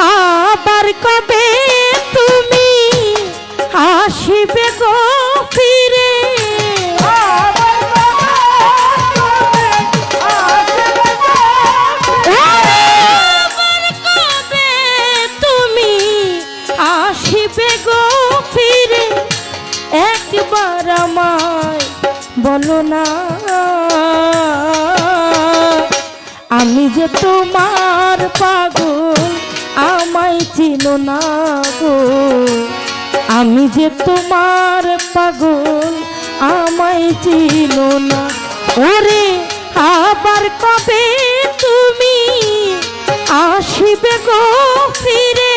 আবার কবে তুমি আসিবে গো ফিরে? আবার কবে তুমি আসিবে গো ফিরে? একবার আমায় বলো না, আমি যে তোমার পাগল, আমায় চিনো না গো। আমি যে তোমার পাগল, আমায় চিনো না। ওরে আবার কবে তুমি আসিবে গো ফিরে?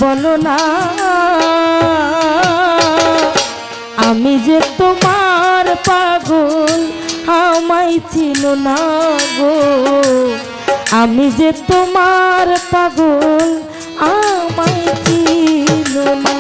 বলো না, আমি যে তোমার পাগল, আমায় চিনো না গো। আমি যে তোমার পাগল, আমায় চিনো না।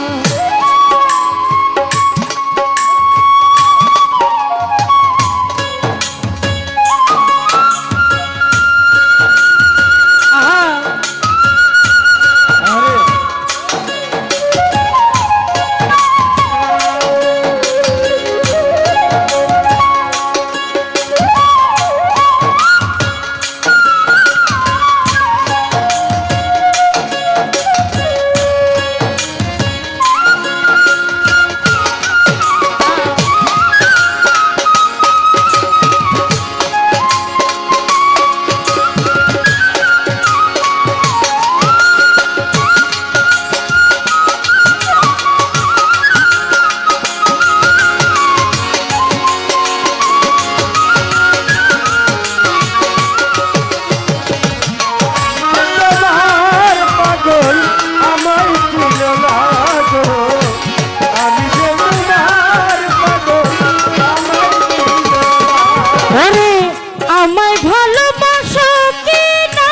আমায় ভালোবাসো কি না,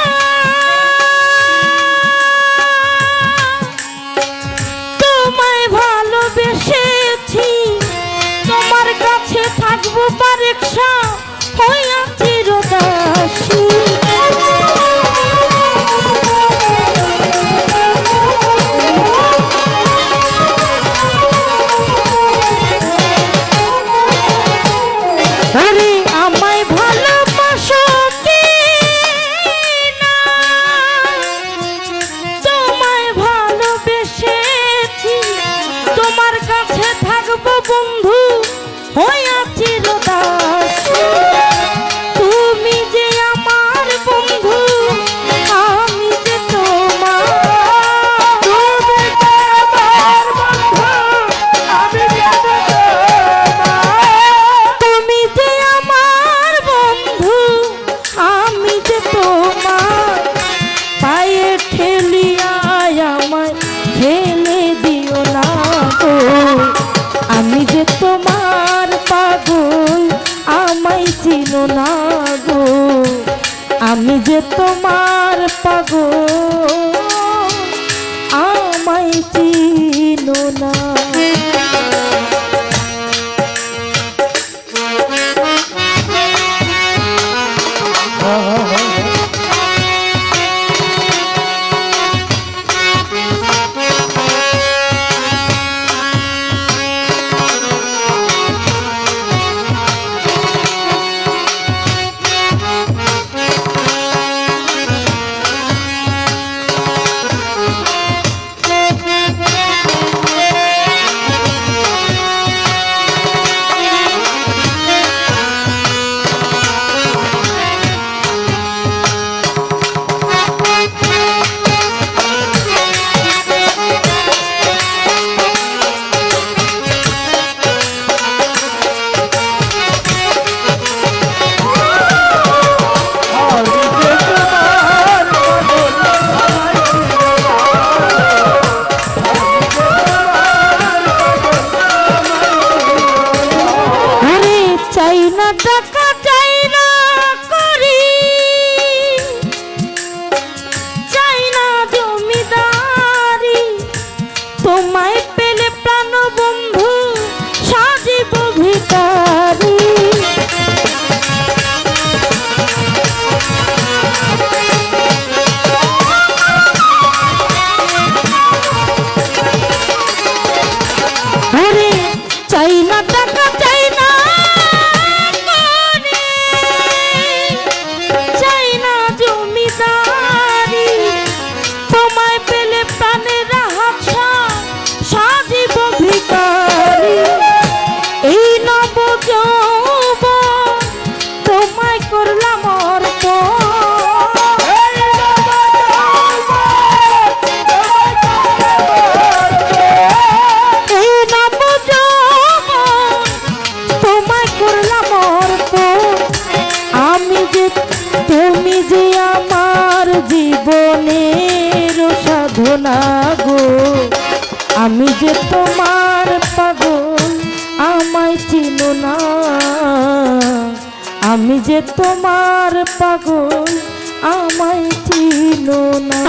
তোমায় ভালোবেসেছি, তোমার কাছে থাকবো পারেকশা হইয়া চিরদাসী। বন্ধু হইয়া চিরদাসী, তুমি যে আমার বন্ধু, আমি যে তোমার। তুমি যে আমার বন্ধু, আমি যে তোমার। পায়ে ঠেলিয়া আমায় ফেলে দিও না গো। আমি যে তোমার পাগল, আমায় চিনো না গো। আমি যে তোমার পাগল, আমায় চিনো না। তুমি যে আমার জীবনের সাধনা গো, আমি যে তোমার পাগল আমায় চিনো না, আমি যে তোমার পাগল আমায় চিনো না।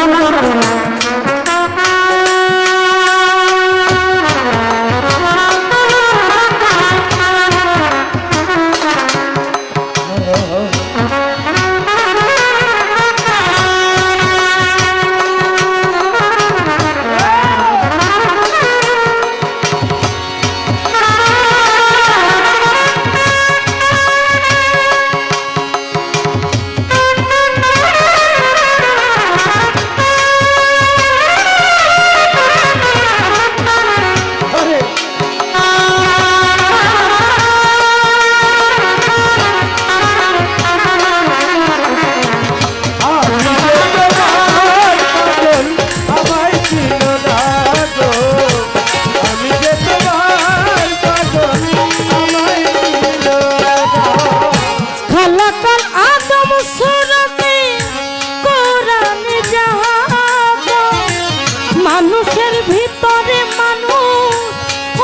মানুষের ভিতরে মানুষ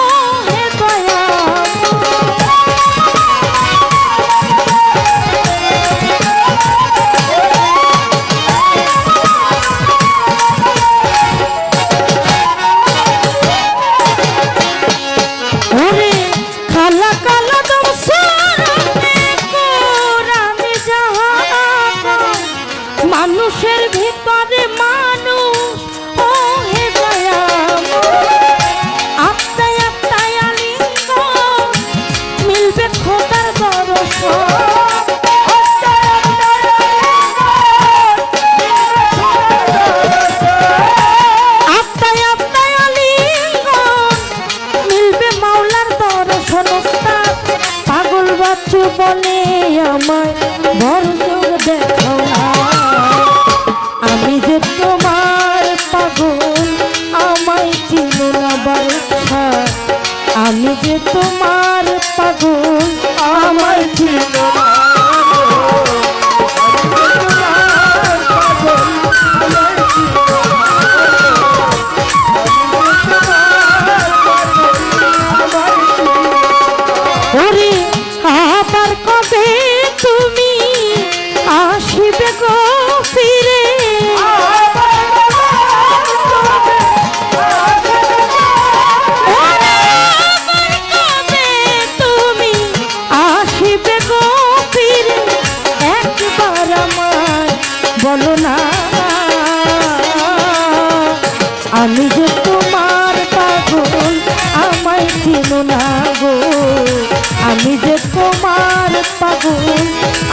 ও হে দয়া, ওরে খালা কালা দম সুরতে কোরআনে জাহান, মানুষের ভিতরে মানুষ ও হে দয়া, আত্মায় আত্মায় আলিঙ্গ মিলবে খোদার দর্শন, আত্মায় আত্মায় আলিঙ্গ মিলবে মাওলার দর্শন। পাগল বাচ্চু বলে আমায় বরযোগ দেখাও না, আমি যে তোমার পাগল আমায় চিনো না বারখা, আমি যে তোমার পাগল আমায় চিনো না। ওরে আবার কবে তুমি আসিবে গো ফিরে, তুমি আসিবে গো ফিরে, একবার আমায় বলো না, আমি যে তোমার পাগল আমায় চিনো না গো, আমি যে তোমার পাগল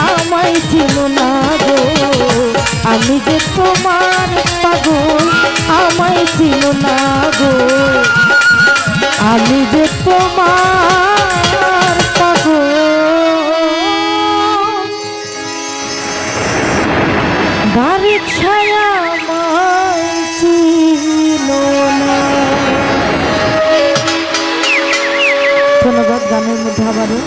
আমায় চিনো না গো, আমি যে তোমার পাগল আমায় চিনো না গো, আমি যে তোমার পাগল বাড়ির ছায়া আমায় চিনো না। ধন্যবাদ। গানের মধ্যে আবারও